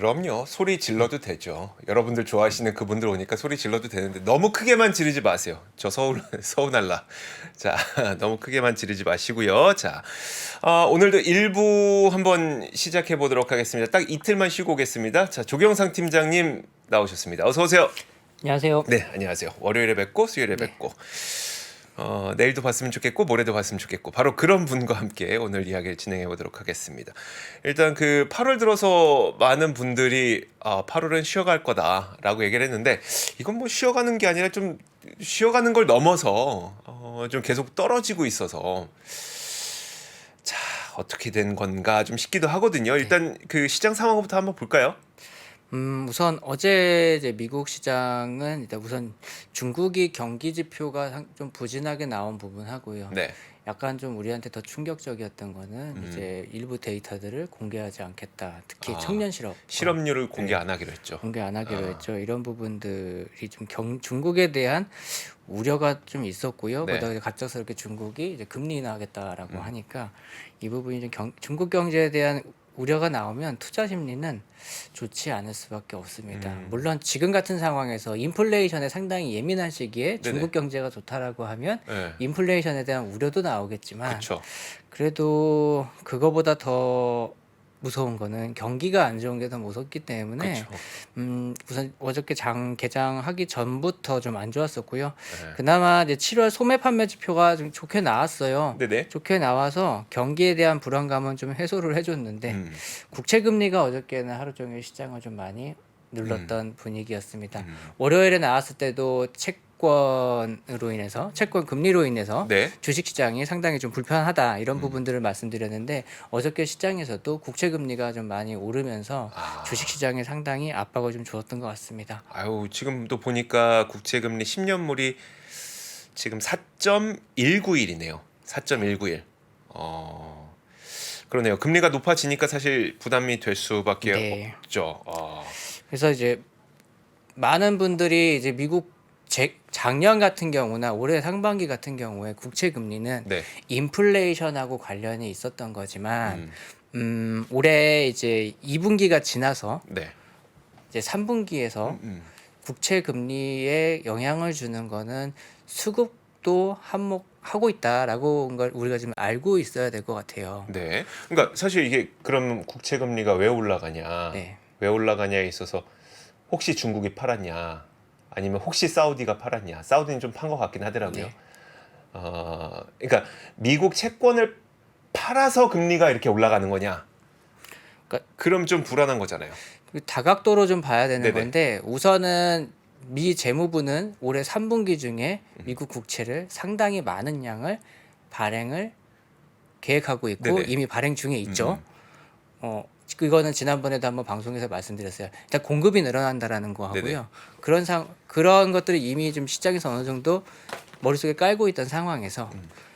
그럼요. 소리 질러도 되죠. 여러분들 좋아하시는 그분들 오니까 소리 질러도 되는데 너무 크게만 지르지 마세요. 저 서운할라. 자, 너무 크게만 지르지 마시고요. 자, 오늘도 일부 한번 시작해 보도록 하겠습니다. 딱 이틀만 쉬고 오겠습니다. 자, 조경상 팀장님 나오셨습니다. 어서 오세요. 안녕하세요. 네, 안녕하세요. 월요일에 뵙고 수요일에 뵙고 내일도 봤으면 좋겠고 모레도 봤으면 좋겠고 바로 그런 분과 함께 오늘 이야기를 진행해 보도록 하겠습니다. 일단 그 8월 들어서 많은 분들이 8월은 쉬어갈 거다라고 얘기를 했는데 이건 뭐 쉬어가는 게 아니라 좀 쉬어가는 걸 넘어서 좀 계속 떨어지고 있어서 자 어떻게 된 건가 좀 싶기도 하거든요. 일단 그 시장 상황부터 한번 볼까요? 우선 어제 이제 미국 시장은 일단 우선 중국이 경기 지표가 좀 부진하게 나온 부분하고요. 네. 약간 좀 우리한테 더 충격적이었던 거는 이제 일부 데이터들을 공개하지 않겠다. 특히 청년 실업 실업률을 공개 네. 안 하기로 했죠. 공개 안 하기로 했죠. 이런 부분들이 좀 중국에 대한 우려가 좀 있었고요. 네. 그다음에 갑작스럽게 중국이 이제 금리 인하하겠다라고 하니까 이 부분이 좀 중국 경제에 대한 우려가 나오면 투자 심리는 좋지 않을 수밖에 없습니다. 물론 지금 같은 상황에서 인플레이션에 상당히 예민한 시기에 중국 경제가 좋다라고 하면 네. 인플레이션에 대한 우려도 나오겠지만 그렇죠. 그래도 그거보다 더 무서운 거는 경기가 안 좋은 게 더 무섭기 때문에 우선 어저께 장 개장하기 전부터 좀 안 좋았었고요. 네. 그나마 이제 7월 소매 판매 지표가 좀 좋게 나왔어요. 네네. 좋게 나와서 경기에 대한 불안감은 좀 해소를 해줬는데 국채 금리가 어저께는 하루 종일 시장을 좀 많이 눌렀던 분위기였습니다. 월요일에 나왔을 때도 채권 금리로 인해서 네. 주식 시장이 상당히 좀 불편하다 이런 부분들을 말씀드렸는데 어저께 시장에서도 국채 금리가 좀 많이 오르면서 주식 시장에 상당히 압박을 좀 주었던 것 같습니다. 아유, 지금도 보니까 국채금리 10년물이 지금 4.191이네요. 4.191. 그러네요. 금리가 높아지니까 사실 부담이 될 수밖에 네. 없죠. 그래서 이제 많은 분들이 이제 미국 작년 같은 경우나 올해 상반기 같은 경우에 국채 금리는 네. 인플레이션하고 관련이 있었던 거지만 올해 이제 2분기가 지나서 네. 이제 3분기에서 국채 금리에 영향을 주는 거는 수급도 한몫하고 있다라고 걸 우리가 지금 알고 있어야 될 것 같아요. 네. 그러니까 사실 이게 그럼 국채금리가 왜 올라가냐? 네. 왜 올라가냐에 있어서 혹시 중국이 팔았냐? 아니면 혹시 사우디가 팔았냐? 사우디는 좀 판 것 같긴 하더라고요. 네. 그러니까 미국 채권을 팔아서 금리가 이렇게 올라가는 거냐? 그러니까 그럼 좀 불안한 거잖아요. 다각도로 좀 봐야 되는 네네. 건데 우선은 미 재무부는 올해 3분기 중에 미국 국채를 상당히 많은 양을 발행을 계획하고 있고 네네. 이미 발행 중에 있죠. 그거는 지난번에도 한번 방송에서 말씀드렸어요. 일단 공급이 늘어난다라는 거 하고요. 네네. 그런 것들을 이미 좀 시장에서 어느 정도 머릿속에 깔고 있던 상황에서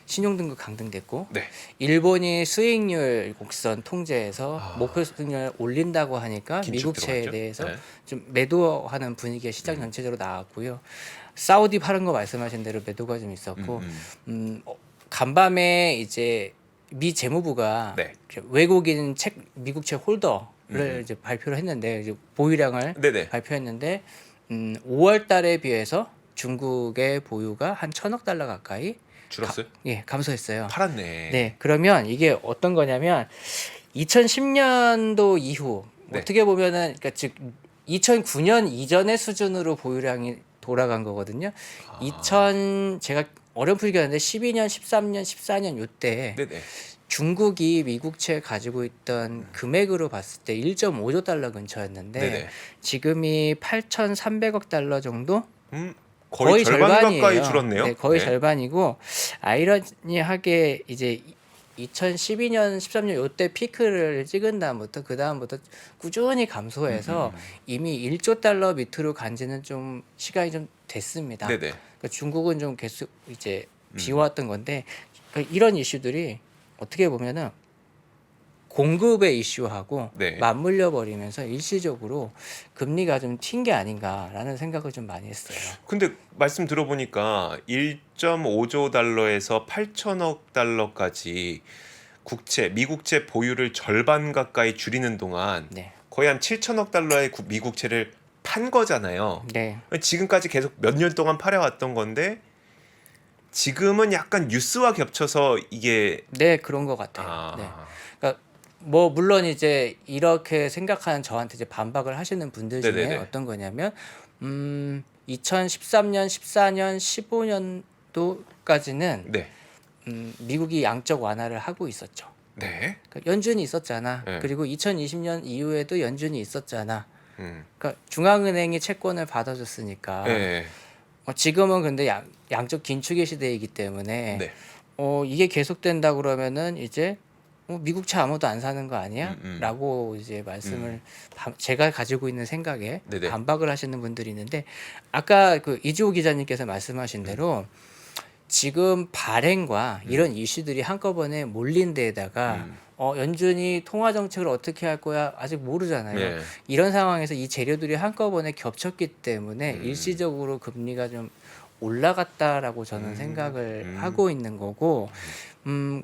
신용등급 강등됐고 네. 일본이 수익률 곡선 통제에서 목표 수익률을 올린다고 하니까 긴축 미국채에 들어갔죠. 대해서 네. 좀 매도하는 분위기가 시장 전체적으로 나왔고요. 사우디 파는 거 말씀하신 대로 매도가 좀 있었고 간밤에 이제 미 재무부가 네. 외국인 미국채 홀더를 이제 발표를 했는데 이제 보유량을 네네. 발표했는데 5월 달에 비해서 중국의 보유가 한 1,000억 달러 가까이 줄었어요? 감소했어요. 팔았네. 네, 그러면 이게 어떤 거냐면 2010년도 이후 네. 어떻게 보면은 그러니까 즉 2009년 이전의 수준으로 보유량이 돌아간 거거든요. 제가 어렴풋이었는데 12년, 13년, 14년 요때 네네. 중국이 미국채 가지고 있던 금액으로 봤을 때 1.5조 달러 근처였는데 네네. 지금이 8,300억 달러 정도? 거의 절반 절반이에요. 가까이 줄었네요. 네, 거의 네. 절반이고 아이러니하게 이제 2012년, 13년 요때 피크를 찍은 다음부터 그 다음부터 꾸준히 감소해서 이미 1조 달러 밑으로 간지는 좀 시간이 좀 됐습니다. 네네. 그러니까 중국은 좀 계속 이제 비워왔던 건데 그러니까 이런 이슈들이 어떻게 보면은 공급의 이슈하고 네. 맞물려 버리면서 일시적으로 금리가 좀 튄 게 아닌가라는 생각을 좀 많이 했어요. 근데 말씀 들어보니까 1.5조 달러에서 8천억 달러까지 미국채 보유를 절반 가까이 줄이는 동안 네. 거의 한 7천억 달러의 미국채를 판 거잖아요. 네. 지금까지 계속 몇 년 동안 팔아왔던 건데 지금은 약간 뉴스와 겹쳐서 이게 네, 그런 것 같아요. 아, 네. 그러니까 뭐 물론 이제 이렇게 생각하는 저한테 이제 반박을 하시는 분들 중에 네네네. 어떤 거냐면 2013년, 14년, 15년도까지는 네, 미국이 양적 완화를 하고 있었죠. 네, 그러니까 연준이 있었잖아. 네. 그리고 2020년 이후에도 연준이 있었잖아. 음, 그러니까 중앙은행이 채권을 받아줬으니까. 네, 지금은 근데 양적 긴축의 시대이기 때문에 네, 이게 계속된다 그러면은 이제 미국 차 아무도 안 사는 거 아니야? 음. 라고 이제 말씀을 제가 가지고 있는 생각에 네네. 반박을 하시는 분들이 있는데 아까 그 이주호 기자님께서 말씀하신 대로 지금 발행과 이런 이슈들이 한꺼번에 몰린 데에다가 연준이 통화 정책을 어떻게 할 거야 아직 모르잖아요. 네. 이런 상황에서 이 재료들이 한꺼번에 겹쳤기 때문에 일시적으로 금리가 좀 올라갔다라고 저는 생각을 하고 있는 거고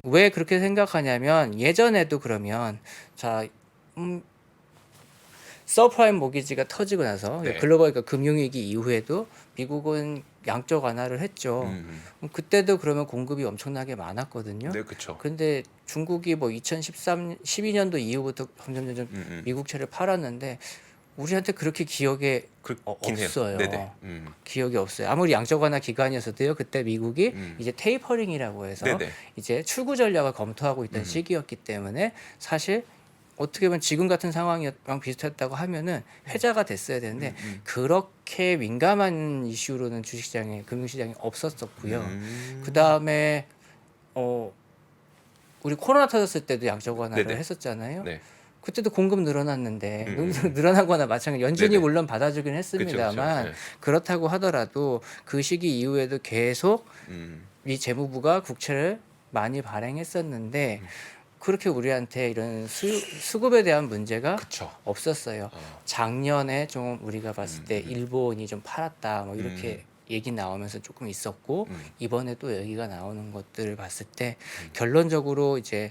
왜 그렇게 생각하냐면 예전에도 그러면 자 서프라임 모기지가 터지고 나서 네. 글로벌 금융위기 이후에도 미국은 양적 완화를 했죠. 음, 그때도 그러면 공급이 엄청나게 많았거든요. 네, 그렇죠. 근데 중국이 뭐 12년도 이후부터 점점 미국채를 팔았는데 우리한테 그렇게 기억에 그렇긴 해요. 없어요. 네네. 기억이 없어요. 아무리 양적 완화 기간이었어도요. 그때 미국이 이제 테이퍼링이라고 해서 네네. 이제 출구 전략을 검토하고 있던 시기였기 때문에 사실 어떻게 보면 지금 같은 상황이랑 비슷했다고 하면은 회자가 됐어야 되는데 그렇게 민감한 이슈로는 주식시장에 금융시장에 없었었고요. 그 다음에 우리 코로나 터졌을 때도 양적 완화를 네네. 했었잖아요. 네. 그때도 공급 늘어났는데 늘어난 거나 마찬가지. 연준이 네네. 물론 받아주긴 했습니다만 그쵸. 그렇다고 하더라도 그 시기 이후에도 계속 음, 미 재무부가 국채를 많이 발행했었는데 그렇게 우리한테 이런 수급에 대한 문제가 그쵸. 없었어요. 작년에 좀 우리가 봤을 때 일본이 좀 팔았다 뭐 이렇게 얘기 나오면서 조금 있었고 이번에 또 얘기가 나오는 것들을 봤을 때 결론적으로 이제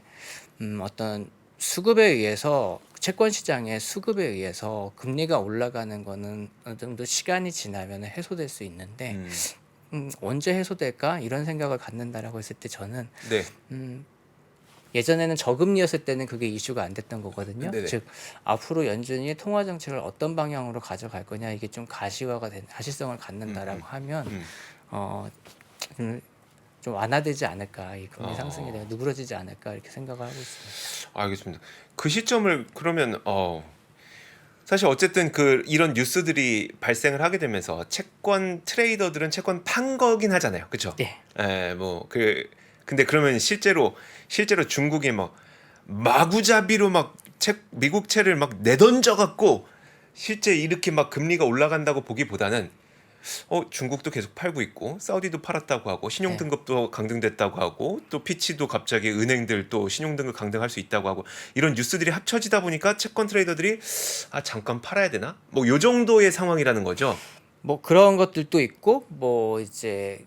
어떤 수급에 의해서 채권 시장의 수급에 의해서 금리가 올라가는 거는 어느 정도 시간이 지나면 해소될 수 있는데 언제 해소될까 이런 생각을 갖는다라고 했을 때 저는 네. 예전에는 저금리였을 때는 그게 이슈가 안 됐던 거거든요. 네네. 즉 앞으로 연준이 통화 정책을 어떤 방향으로 가져갈 거냐 이게 좀 가시성을 갖는다라고 하면 좀 완화되지 않을까 이 금리 상승에 대해 누그러지지 않을까 이렇게 생각을 하고 있습니다. 알겠습니다. 그 시점을 그러면 사실 어쨌든 이런 뉴스들이 발생을 하게 되면서 채권 트레이더들은 채권 판 거긴 하잖아요. 그렇죠? 네. 예, 근데 그러면 실제로 중국이 막 마구잡이로 막 미국채를 막 내던져 갖고 실제 이렇게 막 금리가 올라간다고 보기보다는 중국도 계속 팔고 있고 사우디도 팔았다고 하고 신용 등급도 강등됐다고 하고 또 피치도 갑자기 은행들 또 신용 등급 강등할 수 있다고 하고 이런 뉴스들이 합쳐지다 보니까 채권 트레이더들이 잠깐 팔아야 되나? 뭐 요 정도의 상황이라는 거죠. 뭐 그런 것들도 있고 뭐 이제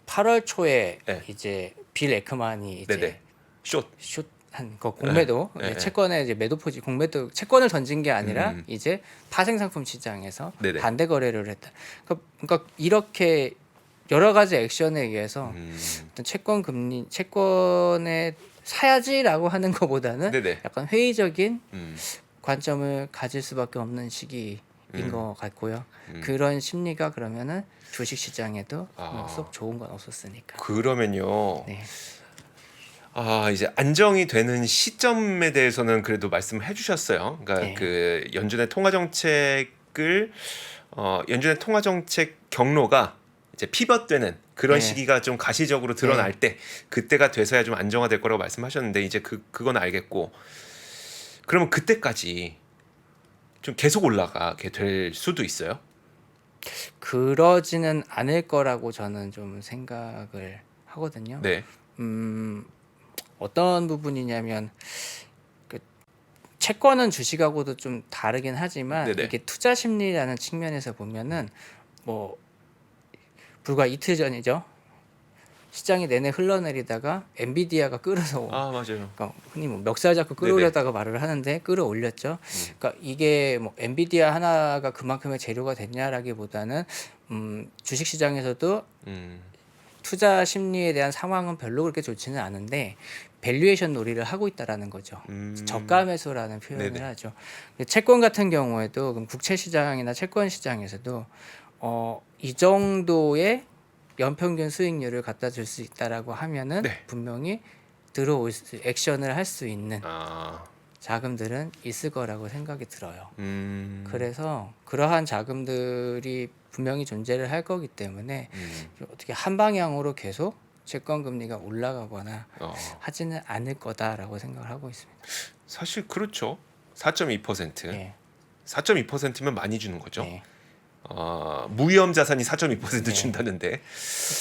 8월 초에 네. 이제 빌 에크만이 이제 네네. 숏. 숏한 거 공매도 네. 채권에 이제 매도 포지 공매도 채권을 던진 게 아니라 음. 이제 파생 상품 시장에서 네네. 반대 거래를 했다. 그러니까 이렇게 여러 가지 액션에 의해서 어떤 채권에 사야지라고 하는 것보다는 네네. 약간 회의적인 음. 관점을 가질 수밖에 없는 시기인 것 같고요. 그런 심리가 그러면은 주식 시장에도 쏙 좋은 건 없었으니까. 그러면요. 네. 이제 안정이 되는 시점에 대해서는 그래도 말씀을 해주셨어요. 그러니까 네. 그 연준의 통화 정책 경로가 이제 피벗되는 그런 네. 시기가 좀 가시적으로 드러날 때 그때가 돼서야 좀 안정화될 거라고 말씀하셨는데 이제 그건 알겠고 그러면 그때까지 좀 계속 올라가게 될 수도 있어요. 그러지는 않을 거라고 저는 좀 생각을 하거든요. 네. 어떤 부분이냐면 그 채권은 주식하고도 좀 다르긴 하지만 네네. 이게 투자 심리라는 측면에서 보면은 뭐 불과 이틀 전이죠. 시장이 내내 흘러내리다가 엔비디아가 끌어서 아 맞아요. 그러니까 흔히 뭐 멱살 잡고 끌어올렸다가 말을 하는데 끌어올렸죠. 그러니까 이게 뭐 엔비디아 하나가 그만큼의 재료가 됐냐라기보다는 주식 시장에서도 음. 투자 심리에 대한 상황은 별로 그렇게 좋지는 않은데 밸류에이션 놀이를 하고 있다라는 거죠. 저가 매수라는 표현을 네네. 하죠. 채권 같은 경우에도 그럼 국채 시장이나 채권 시장에서도 이 정도의 연평균 수익률을 갖다 줄 수 있다라고 하면은 네. 분명히 들어올 수, 액션을 할 수 있는 아. 자금들은 있을 거라고 생각이 들어요. 음. 그래서 그러한 자금들이 분명히 존재를 할 거기 때문에 음. 어떻게 한 방향으로 계속 채권 금리가 올라가거나 어. 하지는 않을 거다라고 생각을 하고 있습니다. 사실 그렇죠. 4.2%. 네. 4.2%면 많이 주는 거죠. 네. 무위험 자산이 4.2% 네. 준다는데.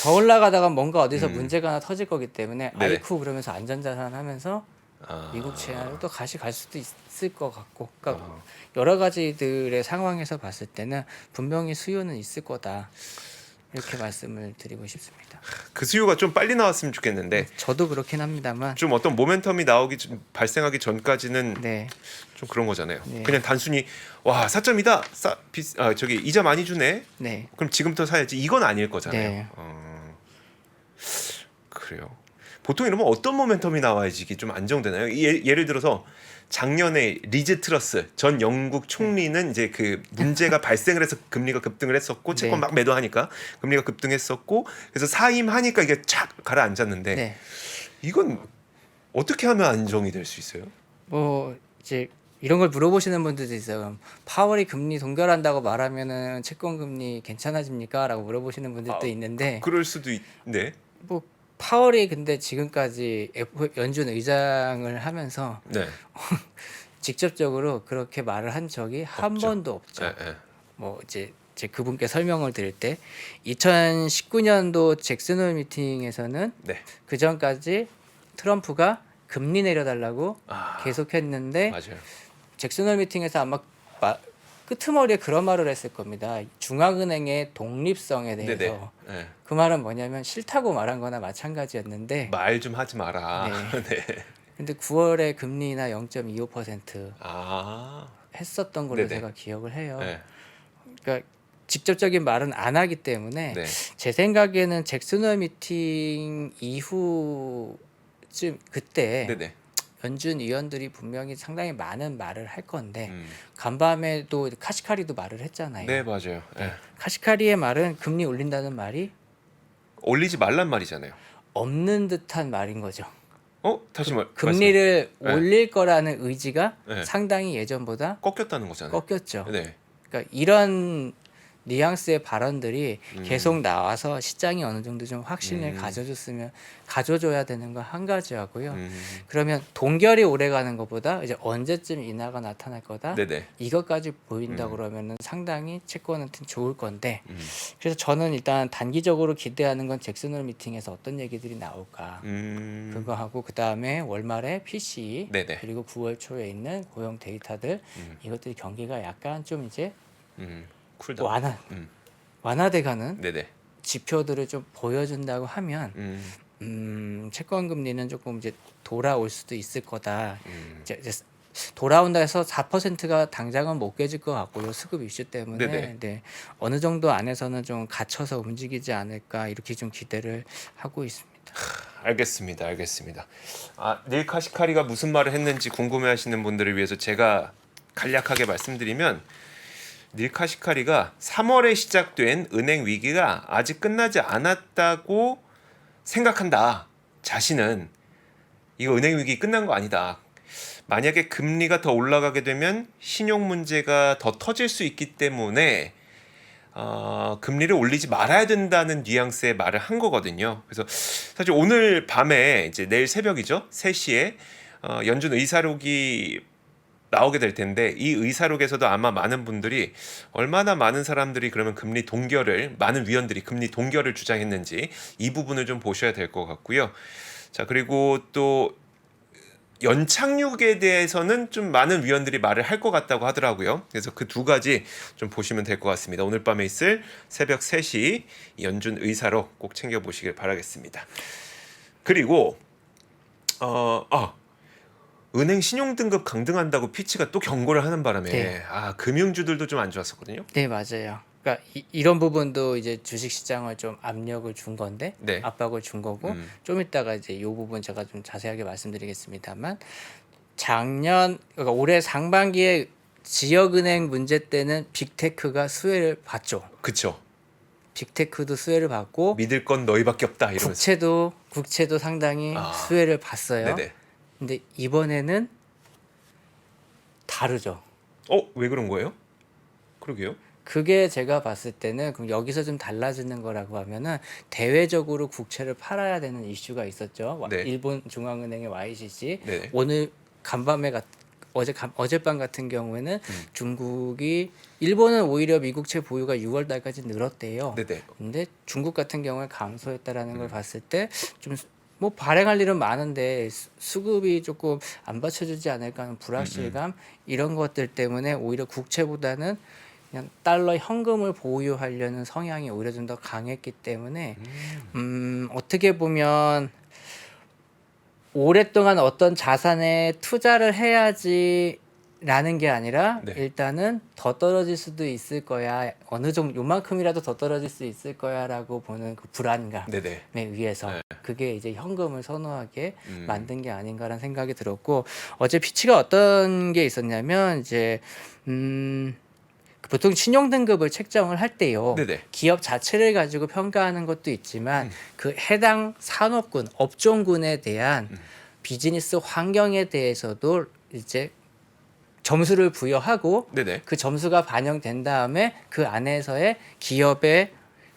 더 올라가다가 뭔가 어디서 음. 문제가 하나 터질 거기 때문에 네네. 아이쿠 그러면서 안전자산 하면서 아. 미국 채널로 또 다시 갈 수도 있을 것 같고, 그러니까 어. 여러 가지들의 상황에서 봤을 때는 분명히 수요는 있을 거다 이렇게 말씀을 드리고 싶습니다. 그 수요가 좀 빨리 나왔으면 좋겠는데 저도 그렇긴 합니다만, 좀 어떤 모멘텀이 발생하기 전까지는 네, 좀 그런 거잖아요. 네. 그냥 단순히 와 4점이다. 저기 이자 많이 주네. 네, 그럼 지금부터 사야지. 이건 아닐 거잖아요. 네. 그래요. 보통 이러면 어떤 모멘텀이 나와야지 이게 좀 안정되나요? 예를 들어서 작년에 리즈 트러스 전 영국 총리는 이제 그 문제가 발생을 해서 금리가 급등을 했었고 채권 네. 막 매도하니까 금리가 급등했었고 그래서 사임하니까 이게 쫙 가라앉았는데 네. 이건 어떻게 하면 안정이 될 수 있어요? 뭐 이제 이런 걸 물어보시는 분들도 있어요. 그럼 파월이 금리 동결한다고 말하면은 채권 금리 괜찮아집니까?라고 물어보시는 분들도 있는데, 그럴 수도 네. 뭐 파월이 근데 지금까지 연준 의장을 하면서 네. 직접적으로 그렇게 말을 한 적이 한 없죠. 번도 없죠. 네, 네. 뭐 이제 제 그분께 설명을 드릴 때 2019년도 잭슨홀 미팅에서는 네. 그 전까지 트럼프가 금리 내려달라고 아, 계속했는데 맞아요. 잭슨홀 미팅에서 아마 끄트머리에 그런 말을 했을 겁니다. 중앙은행의 독립성에 대해서. 네네. 네. 그 말은 뭐냐면 싫다고 말한 거나 마찬가지였는데, 말 좀 하지 마라. 네. 근데 9월에 금리나 0.25% 아. 했었던 걸로 네네. 제가 기억을 해요. 네. 그러니까 직접적인 말은 안 하기 때문에 네. 제 생각에는 잭슨홀 미팅 이후쯤 그때 네네. 연준 위원들이 분명히 상당히 많은 말을 할 건데, 음. 간밤에도 카시카리도 말을 했잖아요. 네 맞아요. 네. 카시카리의 말은 금리 올린다는 말이 올리지 말란 말이잖아요. 없는 듯한 말인 거죠. 다시 말. 금리를 네. 올릴 거라는 의지가 네. 상당히 예전보다 꺾였다는 거잖아요. 꺾였죠. 네. 그러니까 이런 뉘앙스의 발언들이 음. 계속 나와서 시장이 어느 정도 좀 확신을 음. 가져줘야 되는 거 한 가지 하고요. 음. 그러면 동결이 오래 가는 것보다 이제 언제쯤 인하가 나타날 거다, 네네. 이것까지 보인다 그러면은 상당히 채권한테는 좋을 건데, 음. 그래서 저는 일단 단기적으로 기대하는 건 잭슨홀 미팅에서 어떤 얘기들이 나올까, 그거 하고 그 다음에 월말에 PCE 네네. 그리고 9월 초에 있는 고용 데이터들, 이것들이 경기가 약간 좀 이제 쿨다운. 완화돼가는 네네. 지표들을 좀 보여준다고 하면 채권 금리는 조금 이제 돌아올 수도 있을 거다. 이제 돌아온다 해서 4%가 당장은 못 깨질 것 같고요. 수급 이슈 때문에. 네네. 네. 어느 정도 안에서는 좀 갇혀서 움직이지 않을까 이렇게 좀 기대를 하고 있습니다. 알겠습니다. 알겠습니다. 닐 카시카리가 무슨 말을 했는지 궁금해하시는 분들을 위해서 제가 간략하게 말씀드리면 닐 카시카리가 3월에 시작된 은행 위기가 아직 끝나지 않았다고 생각한다. 자신은 이거 은행 위기 끝난 거 아니다. 만약에 금리가 더 올라가게 되면 신용 문제가 더 터질 수 있기 때문에 금리를 올리지 말아야 된다는 뉘앙스의 말을 한 거거든요. 그래서 사실 오늘 밤에 이제 내일 새벽이죠. 3시에 연준 의사록이 나오게 될 텐데 이 의사록에서도 아마 많은 분들이 얼마나 많은 사람들이 그러면 금리 동결을, 많은 위원들이 금리 동결을 주장했는지 이 부분을 좀 보셔야 될 것 같고요. 자, 그리고 또 연착륙에 대해서는 좀 많은 위원들이 말을 할 것 같다고 하더라고요. 그래서 그 두 가지 좀 보시면 될 것 같습니다. 오늘 밤에 있을 새벽 3시 연준 의사로 꼭 챙겨보시길 바라겠습니다. 그리고 은행 신용등급 강등한다고 피치가 또 경고를 하는 바람에 네. 금융주들도 좀 안 좋았었거든요. 네, 맞아요. 그러니까 이런 부분도 이제 주식 시장을 좀 압력을 준 건데 네. 압박을 준 거고 좀 이따가 이제 이 부분 제가 좀 자세하게 말씀드리겠습니다만 그러니까 올해 상반기에 지역은행 문제 때는 빅테크가 수혜를 봤죠. 그쵸. 빅테크도 수혜를 받고 믿을 건 너희밖에 없다 이러면서. 국채도 상당히 아, 수혜를 봤어요. 네네. 근데 이번에는 다르죠. 왜 그런 거예요? 그러게요. 그게 제가 봤을 때는 그럼 여기서 좀 달라지는 거라고 하면은 대외적으로 국채를 팔아야 되는 이슈가 있었죠. 네. 일본 중앙은행의 YCC. 네. 오늘 간밤에 어젯밤 같은 경우에는 중국이 일본은 오히려 미국채 보유가 6월 달까지 늘었대요. 네네. 근데 중국 같은 경우에 감소했다라는 걸 봤을 때 좀 뭐 발행할 일은 많은데 수급이 조금 안 받쳐주지 않을까 하는 불확실감 이런 것들 때문에 오히려 국채보다는 그냥 달러 현금을 보유하려는 성향이 오히려 좀 더 강했기 때문에 어떻게 보면 오랫동안 어떤 자산에 투자를 해야지라는 게 아니라 네. 일단은 더 떨어질 수도 있을 거야. 어느 정도 요만큼이라도 더 떨어질 수 있을 거야라고 보는 그 불안감에 네네. 의해서 네. 그게 이제 현금을 선호하게 만든 게 아닌가라는 생각이 들었고 어제 피치가 어떤 게 있었냐면 이제 보통 신용등급을 책정을 할 때요. 네네. 기업 자체를 가지고 평가하는 것도 있지만 그 해당 산업군, 업종군에 대한 비즈니스 환경에 대해서도 이제 점수를 부여하고 네네. 그 점수가 반영된 다음에 그 안에서의 기업의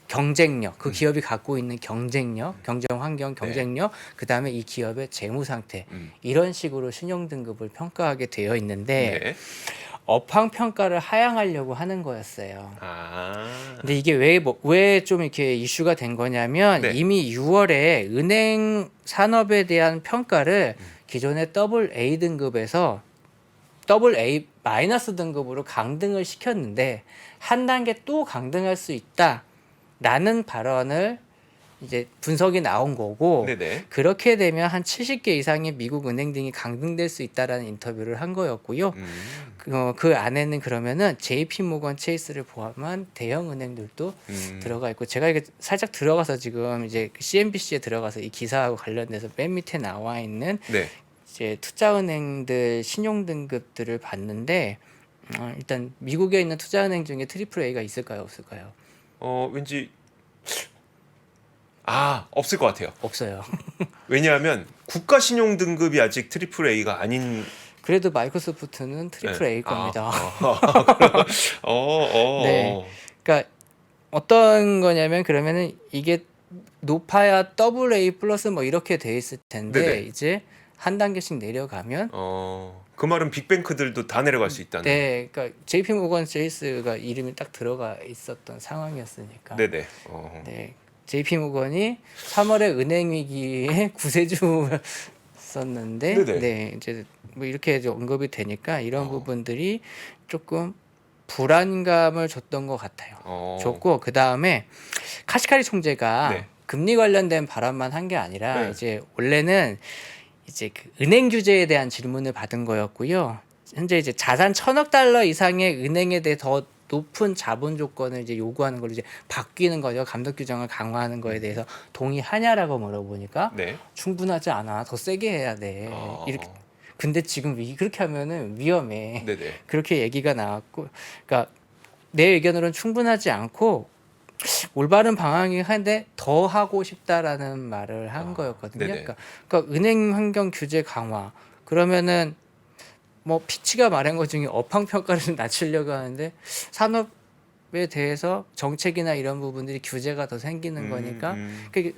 경쟁력, 그 기업이 갖고 있는 경쟁력, 경쟁 환경, 경쟁력, 그 다음에 이 기업의 재무 상태 이런 식으로 신용등급을 평가하게 되어 있는데 네. 업황 평가를 하향하려고 하는 거였어요. 아. 근데 이게 왜 좀 이렇게 이슈가 된 거냐면 네. 이미 6월에 은행 산업에 대한 평가를 기존의 AA 등급에서 AA 마이너스 등급으로 강등을 시켰는데 한 단계 또 강등할 수 있다라는 발언을 이제 분석이 나온 거고 네네. 그렇게 되면 한 70개 이상의 미국 은행 등이 강등될 수 있다라는 인터뷰를 한 거였고요. 그 안에는 그러면은 JP 모건 체이스를 포함한 대형 은행들도 들어가 있고 제가 이게 살짝 들어가서 지금 이제 CNBC에 들어가서 이 기사하고 관련돼서 맨 밑에 나와 있는 네. 이제 투자은행들 신용 등급들을 봤는데 일단 미국에 있는 투자은행 중에 트리플 A가 있을까요, 없을까요? 왠지 없을 것 같아요. 없어요. 왜냐하면 국가 신용 등급이 아직 트리플 A가 아닌. 그래도 마이크로소프트는 트리플 A 겁니다. 네. 그러니까 어떤 거냐면 그러면은 이게 높아야 더블 A 플러스 뭐 이렇게 돼 있을 텐데 네네. 이제 한 단계씩 내려가면 그 말은 빅뱅크들도 다 내려갈 수 있다는. 네, 그러니까 JP 모건 체이스가 이름이 딱 들어가 있었던 상황이었으니까. 네네. 네, JP 모건이 3월에 은행 위기에 구세주였었는데, 네네. 네, 이제 뭐 이렇게 이제 언급이 되니까 이런 어. 부분들이 조금 불안감을 줬던 것 같아요. 줬고 그 다음에 카시카리 총재가 네. 금리 관련된 발언만 한 게 아니라 네. 이제 원래는 이제 그 은행 규제에 대한 질문을 받은 거였고요. 현재 이제 자산 1,000억 달러 이상의 은행에 대해 더 높은 자본 조건을 이제 요구하는 걸로 이제 바뀌는 거죠. 감독 규정을 강화하는 거에 대해서 동의하냐라고 물어보니까 네. 충분하지 않아. 더 세게 해야 돼. 어. 이렇게. 근데 지금 그렇게 하면은 위험해. 네네. 그렇게 얘기가 나왔고, 그러니까 내 의견으로는 충분하지 않고 올바른 방향이긴 한데 더 하고 싶다라는 말을 한 거였거든요. 네네. 그러니까 은행 환경 규제 강화. 그러면은 뭐 피치가 말한 것 중에 업황 평가를 좀 낮추려고 하는데 산업에 대해서 정책이나 이런 부분들이 규제가 더 생기는 거니까 그게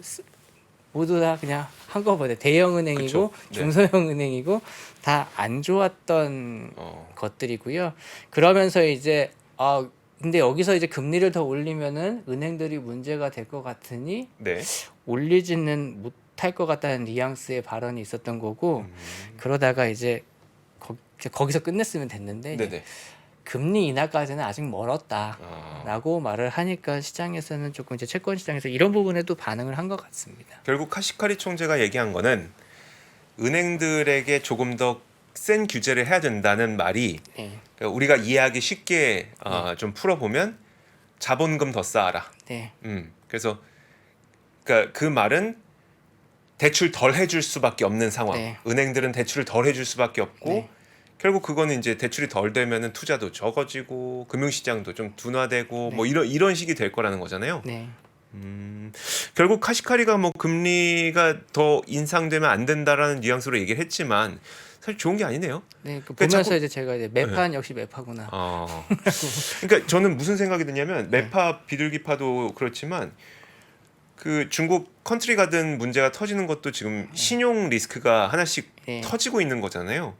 모두 다 그냥 한꺼번에 대형 은행이고 그쵸. 네. 중소형 은행이고 다 안 좋았던 어. 것들이고요. 그러면서 이제 근데 여기서 이제 금리를 더 올리면은 은행들이 문제가 될 것 같으니 네. 올리지는 못할 것 같다는 뉘앙스의 발언이 있었던 거고 그러다가 이제 거기서 끝냈으면 됐는데 이제 네네. 금리 인하까지는 아직 멀었다라고 아, 말을 하니까 시장에서는 조금 이제 채권 시장에서 이런 부분에도 반응을 한 것 같습니다. 결국 카시카리 총재가 얘기한 거는 은행들에게 조금 더 센 규제를 해야 된다는 말이 네, 그러니까 우리가 이해하기 쉽게 좀 풀어보면 자본금 더 쌓아라. 네, 그래서 그러니까 그 말은 대출 덜 해줄 수밖에 없는 상황. 네. 은행들은 대출을 덜 해줄 수밖에 없고 네. 결국 그거는 이제 대출이 덜 되면은 투자도 적어지고 금융시장도 좀 둔화되고 네. 뭐 이런 식이 될 거라는 거잖아요. 네. 결국 카시카리가 뭐 금리가 더 인상되면 안 된다라는 뉘앙스로 얘기를 했지만 사실 좋은 게 아니네요. 네, 그 그러니까 보면서 자꾸 이제 제가 이제 매파는 역시 매파구나. 그러니까 저는 무슨 생각이 드냐면 네. 매파 비둘기파도 그렇지만 그 중국 컨트리 가든 문제가 터지는 것도 지금 신용 리스크가 하나씩 네. 터지고 있는 거잖아요.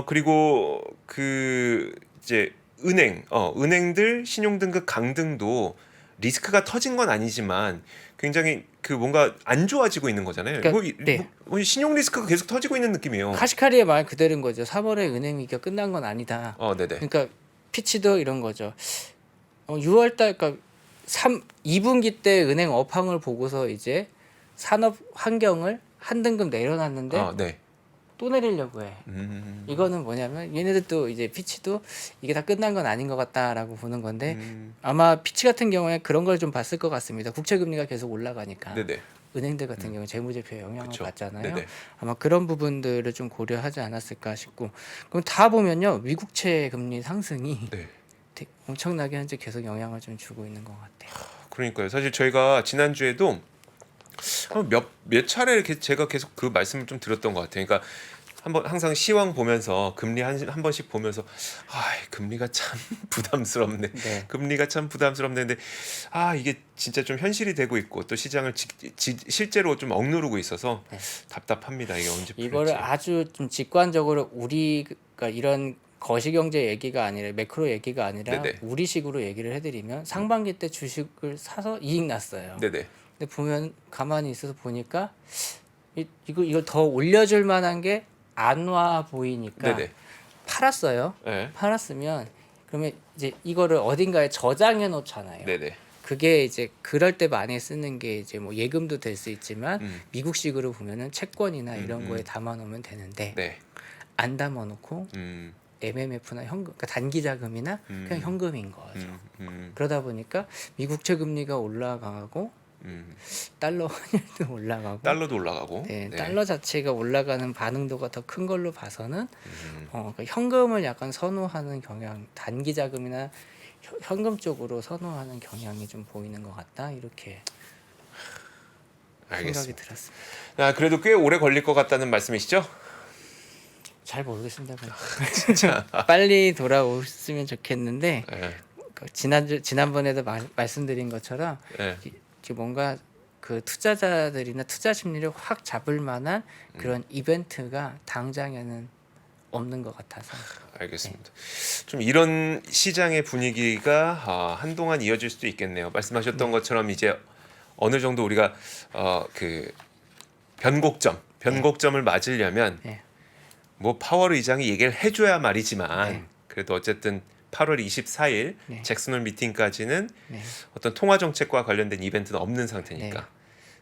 그리고 그 이제 은행들 신용 등급 강등도 리스크가 터진 건 아니지만 굉장히 그 뭔가 안 좋아지고 있는 거잖아요. 그러니까, 네. 뭐 신용 리스크가 계속 터지고 있는 느낌이에요. 카시카리의 말 그대로인 거죠. 3월에 은행 위기가 끝난 건 아니다. 네네. 그러니까 피치도 이런 거죠. 6월 달 그러니까 2분기 때 은행 업황을 보고서 이제 산업 환경을 한 등급 내려놨는데 네. 또 내리려고 해. 음, 이거는 뭐냐면 얘네들도 이제 피치도 이게 다 끝난 건 아닌 것 같다라고 보는 건데 음, 아마 피치 같은 경우에 그런 걸 좀 봤을 것 같습니다. 국채 금리가 계속 올라가니까 네네. 은행들 같은 경우 재무제표에 영향을 그쵸. 받잖아요. 네네. 아마 그런 부분들을 좀 고려하지 않았을까 싶고 그럼 다 보면요 미국채 금리 상승이 네. 엄청나게 현재 계속 영향을 좀 주고 있는 것 같아요. 그러니까요. 사실 저희가 지난주에도 몇 차례 이렇게 제가 계속 그 말씀을 좀 드렸던 것 같아요. 그러니까 한번 항상 시황 보면서 금리 한 번씩 보면서 금리가 참 부담스럽네. 네. 금리가 참 부담스럽네. 근데 이게 진짜 좀 현실이 되고 있고 또 시장을 실제로 좀 억누르고 있어서 네. 답답합니다. 이게 언제 이거를 풀릴지. 아주 좀 직관적으로 우리가 이런 거시경제 얘기가 아니라 매크로 얘기가 아니라 네네. 우리식으로 얘기를 해드리면 상반기 때 주식을 사서 이익 났어요. 네네. 근데 보면 가만히 있어서 보니까 이걸 더 올려줄 만한 게 안 와 보이니까 네네. 팔았어요. 네. 팔았으면 그러면 이제 이거를 어딘가에 저장해 놓잖아요. 네네. 그게 이제 그럴 때 많이 쓰는 게 이제 뭐 예금도 될 수 있지만 음. 미국식으로 보면은 채권이나 이런 음. 거에 담아 놓으면 되는데 네. 안 담아 놓고 음. MMF나 현금, 그러니까 단기 자금이나 그냥 현금인 거죠. 음. 그러다 보니까 미국채 금리가 올라가고 음. 달러 환율도 올라가고 달러도 올라가고. 네, 네. 달러 자체가 올라가는 반응도가 더 큰 걸로 봐서는 음. 그러니까 현금을 약간 선호하는 경향, 단기 자금이나 현금 쪽으로 선호하는 경향이 좀 보이는 것 같다 이렇게 생각이 알겠습니다. 들었습니다. 그래도 꽤 오래 걸릴 것 같다는 말씀이시죠? 잘 모르겠습니다. 진짜 빨리 돌아오셨으면 좋겠는데 네. 지난번에도 말씀드린 것처럼 네. 뭔가 그 투자자들이나 투자 심리를 확 잡을 만한 그런 이벤트가 당장에는 없는 것 같아서 알겠습니다. 좀 이런 시장의 분위기가 한동안 이어질 수도 있겠네요. 말씀하셨던 것처럼 이제 어느 정도 우리가 그 변곡점을 맞으려면 네. 뭐 파월 의장이 얘기를 해줘야 말이지만 네. 그래도 어쨌든 8월 24일 네. 잭슨홀 미팅까지는 네. 어떤 통화 정책과 관련된 이벤트는 없는 상태니까 네.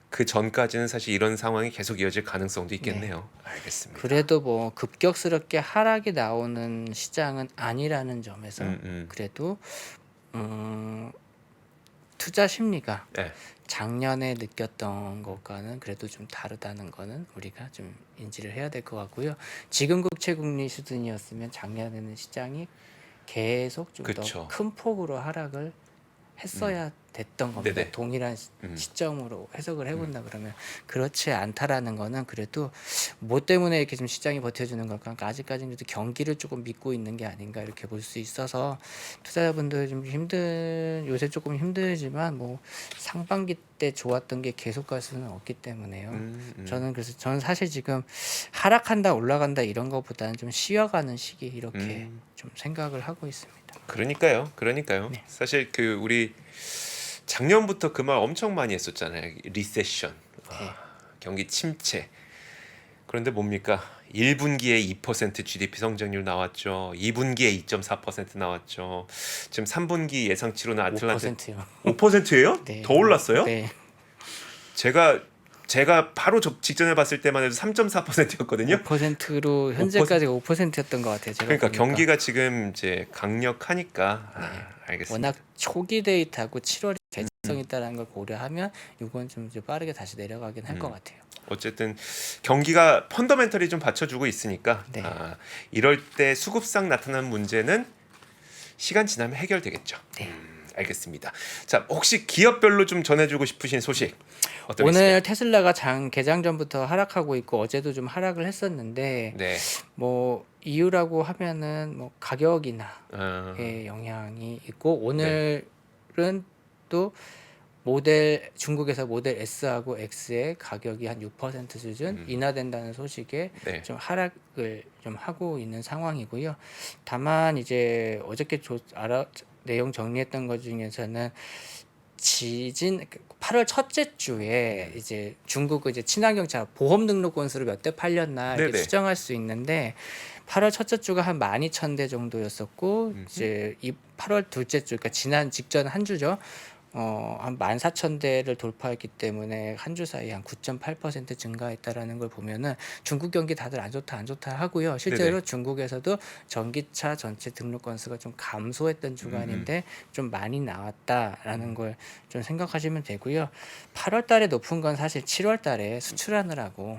그 전까지는 사실 이런 상황이 계속 이어질 가능성도 있겠네요. 알겠습니다. 그래도 뭐 급격스럽게 하락이 나오는 시장은 아니라는 점에서 그래도 투자 심리가 네. 작년에 느꼈던 것과는 그래도 좀 다르다는 거는 우리가 좀 인지를 해야 될 것 같고요. 지금 국채 금리 수준이었으면 작년에는 시장이 계속 좀 더 그쵸. 큰 폭으로 하락을 했어야 됐던 겁니다. 네네. 동일한 시점으로 해석을 해본다 그러면 그렇지 않다라는 거는 그래도 뭐 때문에 이렇게 좀 시장이 버텨주는 걸까? 그러니까 아직까지는 그래도 경기를 조금 믿고 있는 게 아닌가 이렇게 볼 수 있어서 투자자분들 좀 요새 조금 힘들지만 뭐 상반기 때 좋았던 게 계속 갈 수는 없기 때문에요. 저는 사실 지금 하락한다 올라간다 이런 것보다는 좀 쉬어가는 시기 이렇게 좀 생각을 하고 있습니다. 그러니까요. 네. 사실 그 우리 작년부터 그 말 엄청 많이 했었잖아요. 리세션. 경기 침체. 그런데 뭡니까? 1분기에 2% GDP 성장률 나왔죠. 2분기에 2.4% 나왔죠. 지금 3분기 예상치로는 아틀란타 5%요. 5%예요? 네. 더 올랐어요? 네. 제가 바로 직전에 봤을 때만 해도 3.4%였거든요. 5%로 현재까지 5%였던 것 같아요. 제가 그러니까 보니까. 경기가 지금 이제 강력하니까 알겠습니다. 워낙 초기 데이터하고 7월에 대체성이 있다는 걸 고려하면 이건 좀 이제 빠르게 다시 내려가긴 할 것 같아요. 어쨌든 경기가 펀더멘털이 좀 받쳐주고 있으니까 네. 이럴 때 수급상 나타나는 문제는 시간 지나면 해결되겠죠. 네. 알겠습니다. 자, 혹시 기업별로 좀 전해주고 싶으신 소식 어떤 게 오늘 있을까요? 테슬라가 개장 전부터 하락하고 있고 어제도 좀 하락을 했었는데 네. 뭐 이유라고 하면은 뭐 가격이나 어, 의 영향이 있고 오늘은 또 중국에서 모델 S하고 X의 가격이 한 6% 수준 인하된다는 소식에 네. 좀 하락을 좀 하고 있는 상황이고요. 다만 이제 어저께 내용 정리했던 것 중에서는 8월 첫째 주에 이제 중국 이제 친환경차 보험 등록 건수를 몇 대 팔렸나 이렇게 네네. 수정할 수 있는데 8월 첫째 주가 한 12,000대 정도였었고 이제 이 8월 둘째 주 그러니까 지난 직전 한 주죠. 한 14,000대를 돌파했기 때문에 한 주 사이에 한 9.8% 증가했다라는 걸 보면은 중국 경기 다들 안 좋다 하고요. 실제로 네네. 중국에서도 전기차 전체 등록 건수가 좀 감소했던 주간인데 좀 많이 나왔다라는 걸 좀 생각하시면 되고요. 8월 달에 높은 건 사실 7월 달에 수출하느라고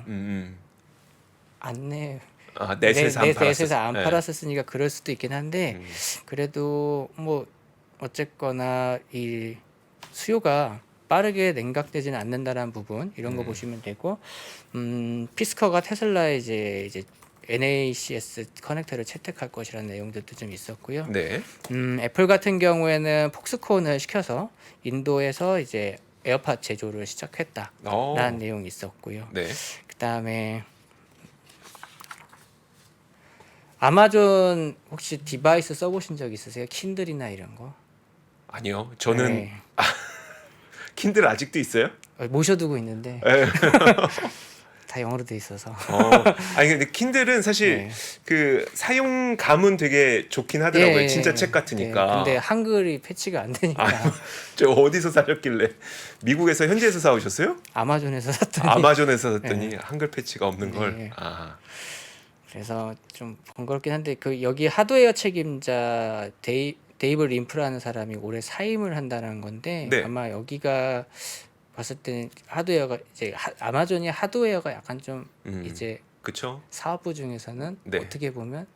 안내 넷에서 안 넷에서 팔았었어. 안 네. 팔았었으니까 그럴 수도 있긴 한데 음. 그래도 뭐 어쨌거나 이 수요가 빠르게 냉각되지는 않는다라는 부분 이런 거 보시면 되고 피스커가 테슬라에 이제 NACS 커넥터를 채택할 것이라는 내용들도 좀 있었고요. 네. 애플 같은 경우에는 폭스콘을 시켜서 인도에서 이제 에어팟 제조를 시작했다라는 내용이 있었고요. 네. 그다음에 아마존 혹시 디바이스 써보신 적 있으세요? 킨들이나 이런 거? 아니요. 저는 네. 킨들 아직도 있어요? 모셔두고 있는데 네. 다 영어로 돼 있어서. 아니 근데 킨들은 사실 네. 그 사용감은 되게 좋긴 하더라고요. 진짜 책 같으니까. 네, 근데 한글이 패치가 안 되니까 저 어디서 사셨길래 미국에서 현지에서 사오셨어요? 아마존에서 샀더니 아마존에서 샀더니 한글 패치가 없는 네. 걸. 그래서 좀 번거롭긴 한데 그 여기 하드웨어 책임자 데이브 림프라는 사람이 올해 사임을 한다는 건데 네. 아마 여기가 봤을 때는 하드웨어가 이제 아마존이 하드웨어가 약간 좀 이제 그쵸? 사업부 중에서는 네. 어떻게 보면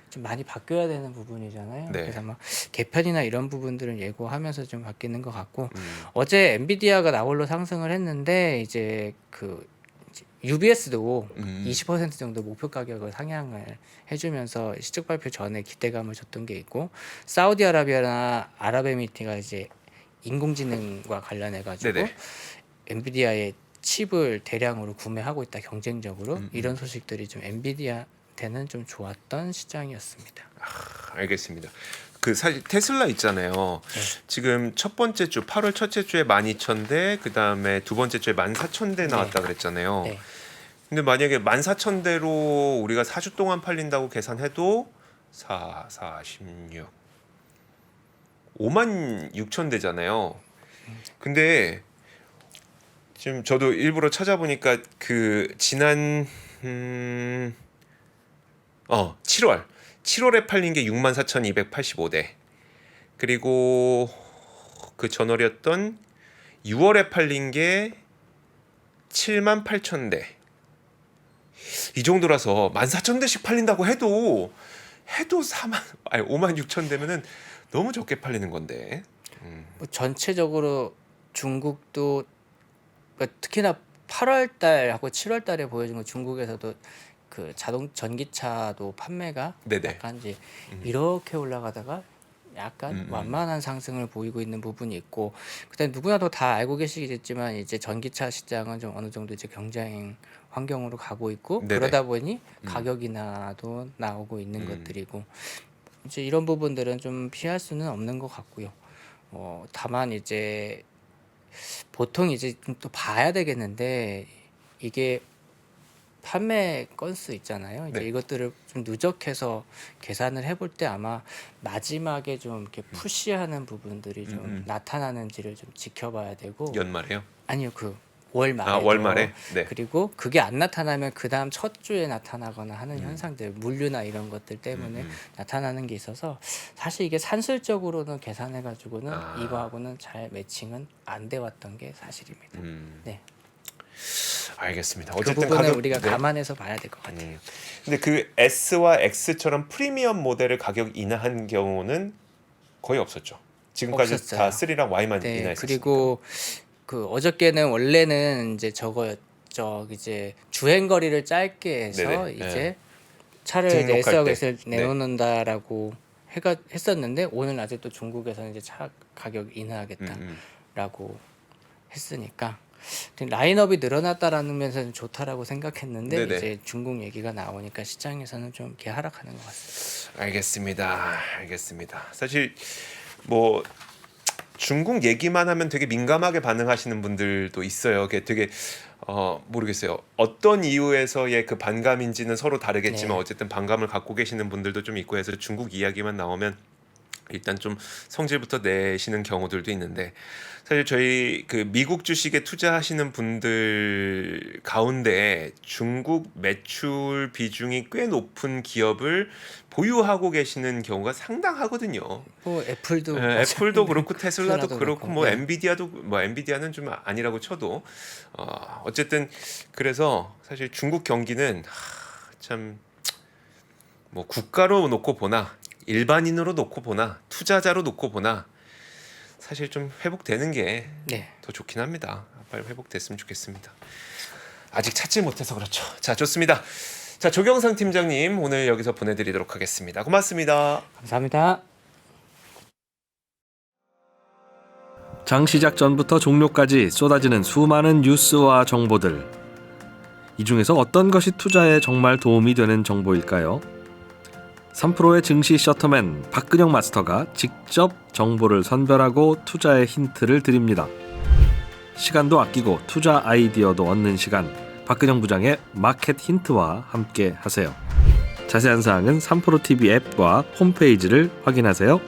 좀 많이 바뀌어야 되는 부분이잖아요. 네. 그래서 아마 개편이나 이런 부분들은 예고하면서 좀 바뀌는 것 같고 어제 엔비디아가 나홀로 상승을 했는데 이제 UBS도 20% 정도 목표 가격을 상향을 해주면서 실적 발표 전에 기대감을 줬던 게 있고 사우디아라비아나 아랍에미리트가 이제 인공지능과 관련해 가지고 네네. 엔비디아의 칩을 대량으로 구매하고 있다 경쟁적으로 이런 소식들이 좀 엔비디아한테는 좀 좋았던 시장이었습니다. 알겠습니다. 그 사실 테슬라 있잖아요. 네. 지금 첫 번째 주 8월 첫째 주에 12,000대, 그 다음에 두 번째 주에 14,000대 나왔다 그랬잖아요. 네. 근데 만약에 14,000대로 우리가 4주 동안 팔린다고 계산해도 16 56,000대잖아요. 근데 지금 저도 일부러 찾아보니까 그 지난 7월에 팔린 게 64,285대. 그리고 그 전월이었던 6월에 팔린 게 78,000대. 이 정도라서 14,000대씩 팔린다고 해도 56,000대면은 너무 적게 팔리는 건데. 뭐 전체적으로 중국도 그러니까 특히나 8월 달하고 7월 달에 보여준 건 중국에서도 그 전기차도 판매가 네네. 약간 이제 이렇게 올라가다가 약간 완만한 상승을 보이고 있는 부분이 있고 그다음에 누구나도 다 알고 계시겠지만 이제 전기차 시장은 좀 어느 정도 이제 경쟁 환경으로 가고 있고 네네. 그러다 보니 가격 인하도 나오고 있는 것들이고 이제 이런 부분들은 좀 피할 수는 없는 것 같고요. 다만 이제 보통 이제 좀 또 봐야 되겠는데 이게 판매 건수 있잖아요. 이제 네. 이것들을 좀 누적해서 계산을 해볼 때 아마 마지막에 좀 이렇게 푸시하는 부분들이 좀 나타나는지를 좀 지켜봐야 되고 연말에요? 아니요 그 월 말에 월말에? 네. 그리고 그게 안 나타나면 그 다음 첫 주에 나타나거나 하는 현상들 물류나 이런 것들 때문에 나타나는 게 있어서 사실 이게 산술적으로는 계산해 가지고는 이거하고는 잘 매칭은 안 돼 왔던 게 사실입니다. 네. 알겠습니다. 그 어쨌든 부분은 가격 우리가 네. 감안해서 봐야 될 것 같아요. 근데 그 S와 X처럼 프리미엄 모델을 가격 인하한 경우는 거의 없었죠. 지금까지 없었어요. 다 3랑 Y만 네, 인하했었으니까. 그리고 그 어저께는 원래는 이제 저거였죠. 이제 주행 거리를 짧게 해서 네네. 이제 네. 차를 등록할 S하고 때. S를 내놓는다라고 했었는데 오늘 아직 또 중국에서는 이제 차 가격 인하하겠다라고 했으니까 라인업이 늘어났다라는 면에서는 좋다라고 생각했는데 네네. 이제 중국 얘기가 나오니까 시장에서는 좀 이렇게 하락하는 것 같습니다. 알겠습니다. 사실 뭐 중국 얘기만 하면 되게 민감하게 반응하시는 분들도 있어요. 그게 되게 모르겠어요. 어떤 이유에서의 그 반감인지는 서로 다르겠지만 네. 어쨌든 반감을 갖고 계시는 분들도 좀 있고 해서 중국 이야기만 나오면 일단 좀 성질부터 내시는 경우들도 있는데 사실 저희 그 미국 주식에 투자하시는 분들 가운데 중국 매출 비중이 꽤 높은 기업을 보유하고 계시는 경우가 상당하거든요. 뭐 애플도 애플도 그렇고 테슬라도 테슬라도 그렇고 뭐 네. 엔비디아는 좀 아니라고 쳐도 어쨌든 그래서 사실 중국 경기는 참 뭐 국가로 놓고 보나 일반인으로 놓고 보나 투자자로 놓고 보나 사실 좀 회복되는 게 네. 더 좋긴 합니다. 빨리 회복됐으면 좋겠습니다. 아직 찾지 못해서 그렇죠. 자, 좋습니다. 자, 조경상 팀장님 오늘 여기서 보내드리도록 하겠습니다. 고맙습니다. 감사합니다. 장 시작 전부터 종료까지 쏟아지는 수많은 뉴스와 정보들. 이 중에서 어떤 것이 투자에 정말 도움이 되는 정보일까요? 3프로의 증시 셔터맨 박근영 마스터가 직접 정보를 선별하고 투자의 힌트를 드립니다. 시간도 아끼고 투자 아이디어도 얻는 시간, 박근영 부장의 마켓 힌트와 함께 하세요. 자세한 사항은 3프로 TV 앱과 홈페이지를 확인하세요.